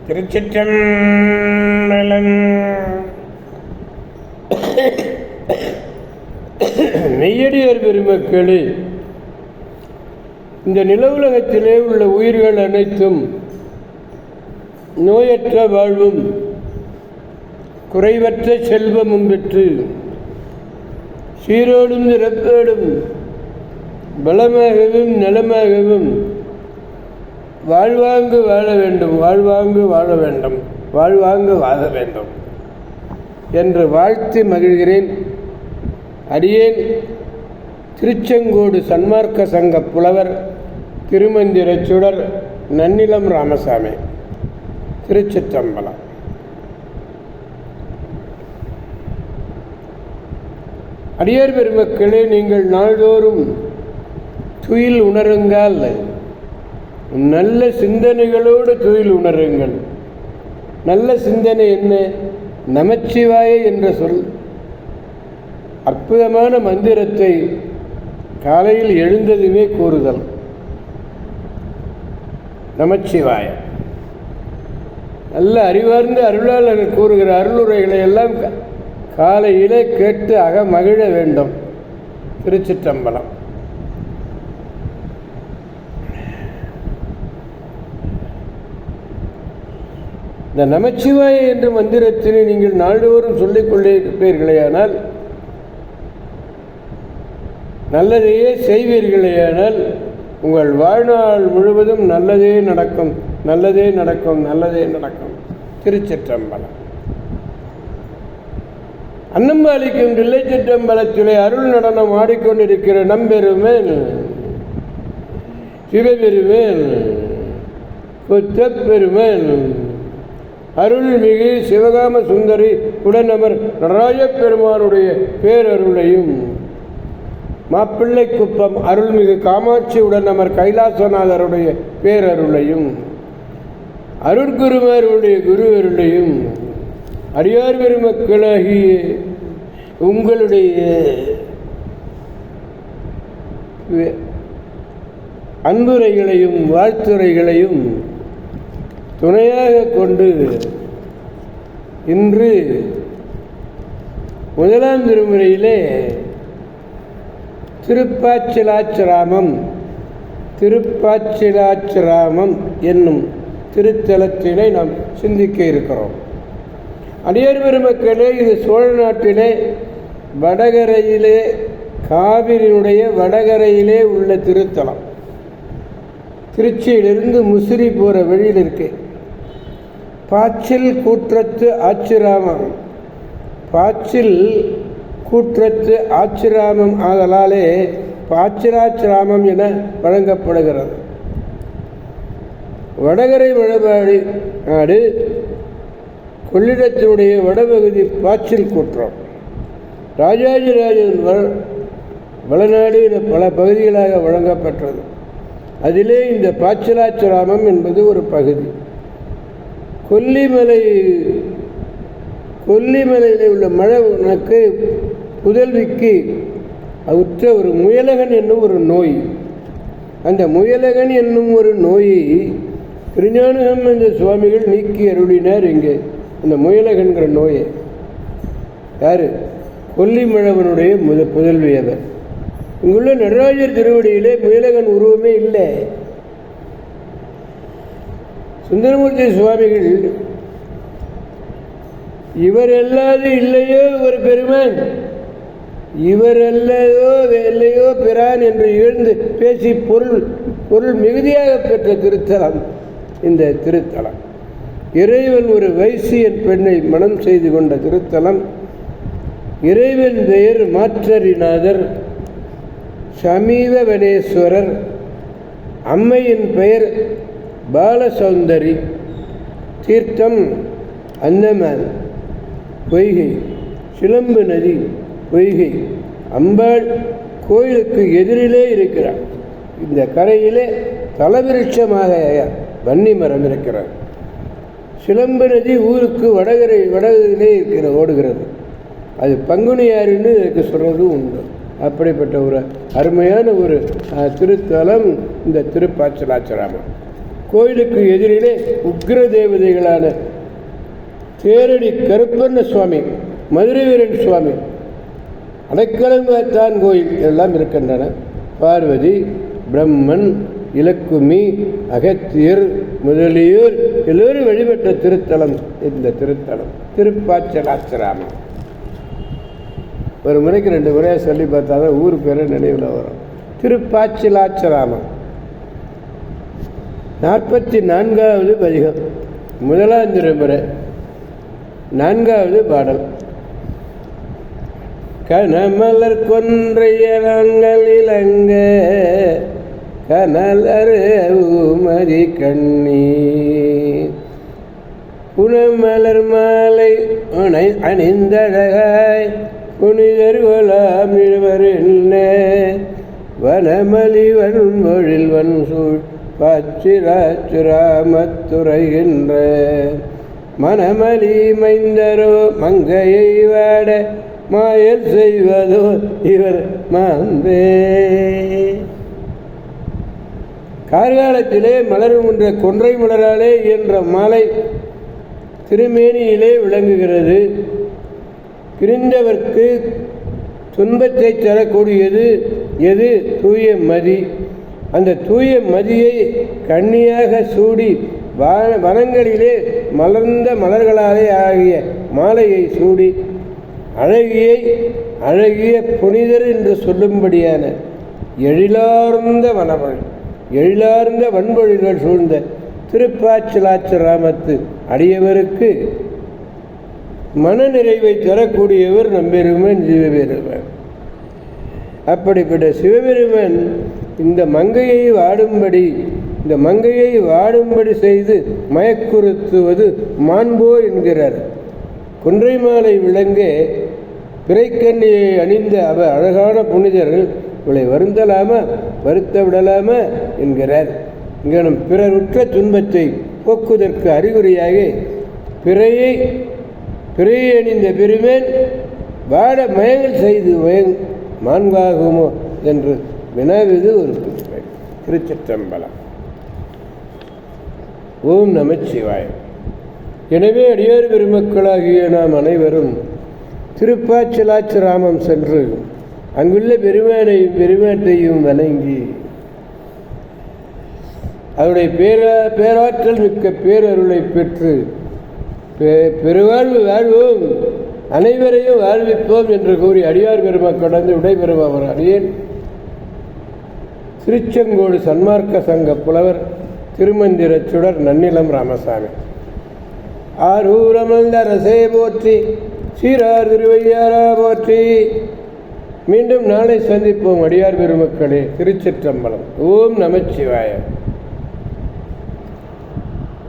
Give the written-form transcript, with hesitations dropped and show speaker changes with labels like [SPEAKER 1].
[SPEAKER 1] திருச்சிற்றம்பலம். மெய்யடியார் பெருமக்களே, இந்த நில உலகத்திலே உள்ள உயிர்கள் அனைத்தும் நோயற்ற வாழ்வும் குறைவற்ற செல்வமும் பெற்று சீரோடும் சிறப்போடும் பலமாகவும் நலமாகவும் வாழ்வாங்கு வாழ வேண்டும், வாழ்வாங்கு வாழ வேண்டும், வாழ்வாங்கு வாழ வேண்டும் என்று வாழ்த்து மகிழ்கிறேன். அடியேன் திருச்செங்கோடு சன்மார்க்க சங்க புலவர் திருமந்திர சுடர் நன்னிலம் ராமசாமி. திருச்சிற்றம்பலம். அடியார் பெருமக்களே, நீங்கள் நாள்தோறும் துயில் உணருங்கள், நல்ல சிந்தனைகளோடு துயில் உணருங்கள். நல்ல சிந்தனை என்ன? நமச்சிவாய என்ற சொல். அற்புதமான மந்திரத்தை காலையில் எழுந்ததுமே கூறுதல். நமச்சிவாய. நல்ல அறிவார்ந்த அருளாளர்கள் கூறுகிற அருளுரைகளை எல்லாம் காலையிலே கேட்டு மகிழ வேண்டும். திருச்சிற்றம்பலம். இந்த நமச்சிவாய என்ற மந்திரத்தினை நீங்கள் நாள்தோறும் சொல்லிக்கொண்டே இருப்பீர்களேயானால், நல்லதையே செய்வீர்களேயானால், உங்கள் வாழ்நாள் முழுவதும் நல்லதே நடக்கும், நல்லதே நடக்கும், நல்லதே நடக்கும். திருச்சிற்றம்பலம். அன்னம்பாலிக்கும் தில்லைச்சிற்றம்பலத்திலே அருள் நடனம் ஆடிக்கொண்டிருக்கிற நம்பெருமேன் சிவபெருமேன் புத்தப்பெருமேன் அருள்மிகு சிவகாம சுந்தரி உடனமர் நடராஜ பெருமானுடைய பேரருளையும், மாப்பிள்ளை குப்பம் அருள்மிகு காமாட்சி உடனமர் கைலாசநாதருடைய பேரருளையும், அருட்குருமாருடைய குருவருளையும், அடியார் பெருமக்களாகிய உங்களுடைய அன்புரைகளையும் வாழ்த்துரைகளையும் துணையாக கொண்டு இன்று முதலாம் திருமுறையிலே திருப்பாச்சிலாச்சிராமம் என்னும் திருத்தலத்திலே நாம் சிந்திக்க இருக்கிறோம். அடியார் பெருமக்களே, இது சோழ நாட்டிலே வடகரையிலே, காவிரியினுடைய வடகரையிலே உள்ள திருத்தலம். திருச்சியிலிருந்து முசிறி போகிற வழியில் இருக்கு. பாச்சில் கூற்றத்து ஆச்சிராமம். பாச்சில் கூற்றத்து ஆச்சிராமம் ஆதலாலே பாச்சிராச்சிராமம் என வழங்கப்படுகிறது. வடகரை வடபாடி நாடு கொள்ளிடத்தினுடைய வடபகுதி பாச்சில் கூற்றம். ராஜாஜிராஜன் வளநாடு என பல பகுதிகளாக வழங்கப்பட்டது. அதிலே இந்த பாச்சிலாச்சிராமம் என்பது ஒரு பகுதி. கொல்லிமலையில் உள்ள மழவனுக்கு புதல்விக்கு உற்ற ஒரு முயலகன் என்னும் ஒரு நோய். அந்த முயலகன் என்னும் ஒரு நோயை திருஞானசம்பந்த சுவாமிகள் நீக்கி அருளினார். இங்கே அந்த முயலகன்கிற நோயை யாரு? கொல்லிமழவனுடைய புதல்வி அவர். இங்குள்ள நடராஜர் திருவடியிலே முயலகன் உருவமே இல்லை. சுந்தரமூர்த்தி சுவாமிகள் இவர் அல்லாது இல்லையோ ஒரு பெருமான், இவர் இல்லையோ பிரான் என்று இழந்து பேசி பொருள் மிகுதியாக பெற்ற திருத்தலம் இந்த திருத்தலம். இறைவன் ஒரு வைசியன் பெண்ணை மனம் செய்து கொண்ட திருத்தலம். இறைவன் பெயர் மாற்றரிநாதர், சமீபவனேஸ்வரர். அம்மையின் பெயர் பாலசௌந்தரி. தீர்த்தம் அந்தமான், பொய்கை, சிலம்பு நதி, பொய்கை. அம்பாள் கோயிலுக்கு எதிரிலே இருக்கிறார். இந்த கரையிலே தலவிருட்சமாக வன்னி மரம் இருக்கிறார். சிலம்பு நதி ஊருக்கு வடகிலே ஓடுகிறது. அது பங்குனியாறுன்னு இதுக்கு சொல்கிறதும் உண்டு. அப்படிப்பட்ட ஒரு அருமையான ஒரு திருத்தலம் இந்த திருப்பாச்சிலாச்சிராமம். கோயிலுக்கு எதிரிலே உக்ர தேவதைகளான தேரடி கருப்பண்ண சுவாமி, மதுரை வீரன் சுவாமி, அடைக்கலங்காத்தான் கோயில் எல்லாம் இருக்கின்றன. பார்வதி, பிரம்மன், இலக்குமி, அகத்தியர் முதலியோர் எல்லோரும் வழிபட்ட திருத்தலம் இந்த திருத்தலம் திருப்பாச்சலாச்சிராமம். ஒரு முறைக்கு 2 முறையாக சொல்லி பார்த்தாதான் ஊர் பேரை நினைவில் வரும். திருப்பாச்சிலாச்சிராமம் 44வது பதிகம், 1ஆம் திருமுறை, 4வது பாடல். கனமலர் கொன்றையலங்கள் இலங்க கனலருமதி கண்ணி புனமலர் மாலை அணிந்தழகாய் புனிதர் கொலாம் இருவர் என்ன வனமலி வன்மொழில் வன்சூழ் பாச்சிராச்சுராமத்துறைகின்ற மனமலி மைந்தரோ மங்கையை வாட மாயல் செய்வதோ இவர் மாந்தே. கார்காலத்திலே மலருகின்ற கொன்றை மலராலே என்ற மாலை திருமேனியிலே விளங்குகிறது. பிரிந்தவர்க்கு துன்பத்தை தரக்கூடியது எது? தூய மதி. அந்த தூய மதியை கண்ணியாக சூடி வனங்களிலே மலர்ந்த மலர்களாலே ஆகிய மாலையை சூடி அழகிய புனிதர் என்று சொல்லும்படியான எழிலார்ந்த எழிலார்ந்த வன்பொழில்கள் சூழ்ந்த திருப்பாச்சிலாச்சிராமத்து அடியவருக்கு மன நிறைவை தரக்கூடியவர் நம்பெருமன் சிவபெருமன். அப்படிப்பட்ட சிவபெருமன் இந்த மங்கையை வாடும்படி செய்து மயக்குறுத்துவது மாண்போ என்கிறார். கொன்றை மாலை விளங்க பிறைக்கண்ணியை அணிந்த அவர் அழகான புனிதர்கள் இவளை வருத்த விடலாமா என்கிறார். இங்கனும் பிறர் உற்ற துன்பத்தை போக்குவதற்கு அறிகுறியாக பிறையை அணிந்த பெருமேன் வாட மயங்கள் செய்து மாண்பாகுமோ என்று வினாவது ஒரு குறிப்பு. திருச்சிற்றம்பலம். ஓம் நமச்சிவாயம். எனவே அடியார் பெருமக்களாகிய நாம் அனைவரும் திருப்பாச்சிலாச்சிராமம் சென்று அங்குள்ள பெருமாட்டையும் வணங்கி அவருடைய பேராற்றல் மிக்க பேரருளை பெற்று பெருவாழ்வு வாழ்வோம், அனைவரையும் வாழ்விப்போம் என்று கூறி அடியார் பெருமக்களந்து விடைபெறும் அவர் அடியேன் திருச்செங்கோடு சன்மார்க்க சங்க புலவர் திருமந்திர சுடர் நன்னிலம் ராமசாமி. ஆரூரமல்ல ரசே போற்றி, சீரார் திருவையாரா போற்றி. மீண்டும் நாளை சந்திப்போம் அடியார் பெருமக்களே. திருச்சிற்றம்பலம். ஓம் நமச்சிவாய.